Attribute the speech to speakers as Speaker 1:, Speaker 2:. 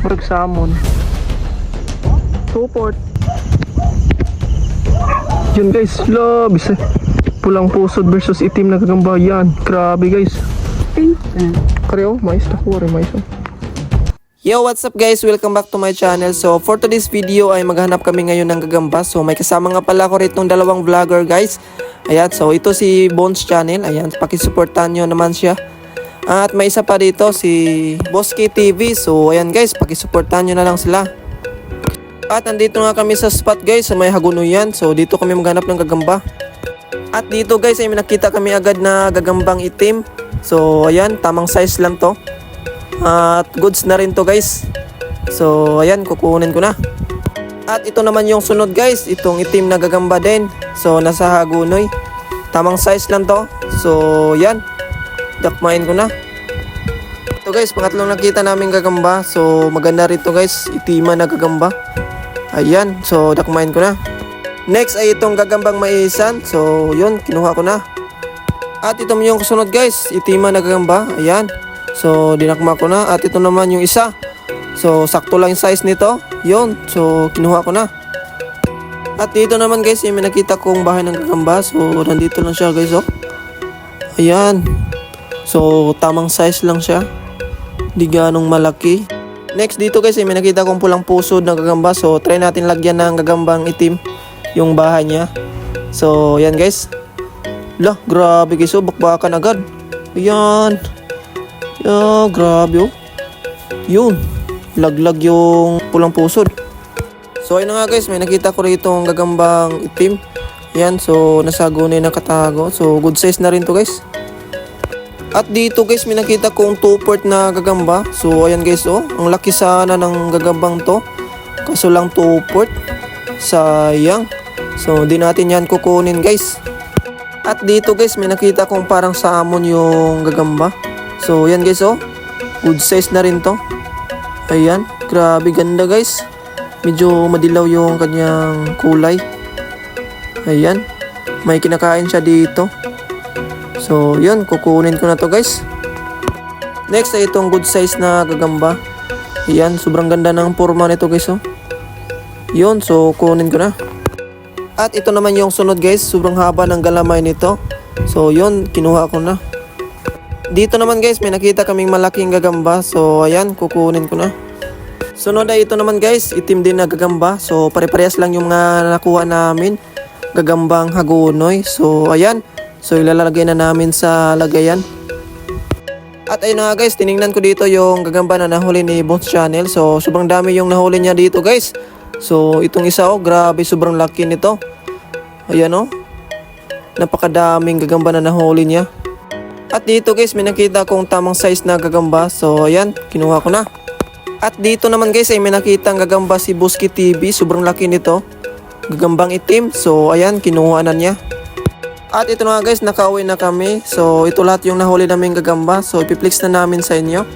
Speaker 1: Murag salmon. Support. Yun guys, labis eh. Pulang pusod versus itim na gagamba. Yan, grabe guys. Kareo, mais na kuha rin, mais.
Speaker 2: Yo, what's up guys? Welcome back to my channel. So for today's video ay maghanap kami ngayon ng gagamba. So may kasama nga pala ko rito ng dalawang vlogger guys. Ayan, so ito si Bones Channel. Ayan, pakisuportahan nyo naman siya. At may isa pa dito si Boski TV. So ayan guys, pakisuportahan nyo na lang sila. At nandito nga kami sa spot guys sa may Hagunoyan. So dito kami maghanap ng gagamba. At dito guys ay may nakita kami agad na gagambang itim. So ayan, tamang size lang to. At goods na rin to guys. So ayan, kukunin ko na. At ito naman yung sunod guys, itong itim na gagamba din. So nasa Hagunoy. Tamang size lang to. So yan, dakmain ko na. Ito guys, pangatlong nakita namin gagamba. So maganda rin to guys, itima na gagamba. Ayan, so dakmain ko na. Next ay itong gagambang maisan. So yun, kinuha ko na. At ito yung kasunod guys, itima na gagamba. Ayan, so dinakma ko na. At ito naman yung isa. So sakto lang yung size nito. Yun, so kinuha ko na. At dito naman guys, may nakita kong bahay ng gagamba. So nandito lang siya guys, oh. Ayan, so tamang size lang siya, di ganong malaki. Next dito guys, may nakita kong pulang pusod na gagamba. So try natin lagyan ng gagambang itim yung bahay niya. So yan guys. Lah, grabe guys, oh, bakbakan agad. Ayan. Yeah, grabe oh. Yun, laglag yung pulang pusod. So ayun na nga guys, may nakita ko rito ang gagambang itim. Yan, so nasa Hagunoy na katago. So good size na rin to guys. At dito guys, may nakita kong 2-port na gagamba. So ayan guys, oh, ang laki sana ng gagambang to. Kaso lang 2-port. Sayang. So di natin yan kukunin guys. At dito guys, may nakita kong parang salmon yung gagamba. So yan guys, oh, good size na rin to. Ayan, grabe ganda guys. Medyo madilaw yung kanyang kulay. Ayan, may kinakain siya dito. So yun, kukunin ko na to guys. Next ay itong good size na gagamba. Ayan, sobrang ganda ng forma nito guys, oh. Yun, so kunin ko na. At ito naman yung sunod guys, sobrang haba ng galamay nito. So yun, kinuha ko na. Dito naman guys, may nakita kaming malaking gagamba. So ayan, kukunin ko na. Sunod ay ito naman guys, itim din na gagamba. So pare-parehas lang yung mga nakuha namin, gagambang Hagunoy. So ayan, so ilalagay na namin sa lagayan. At ayun na nga guys, tiningnan ko dito yung gagamba na nahuli ni Bones Channel. So sobrang dami yung nahuli niya dito guys. So itong isa, oh, grabe, sobrang laki nito. Ayan, oh, napakadaming gagamba na nahuli niya. At dito guys, may nakita kong tamang size na gagamba. So ayan, kinuha ko na. At dito naman guys ay may nakitang gagamba si Boski TV. Sobrang laki nito, gagambang itim. So ayan, kinuha na niya. At ito na guys, nakauwi na kami. So ito lahat yung nahuli naming gagamba. So ipiplex na namin sa inyo.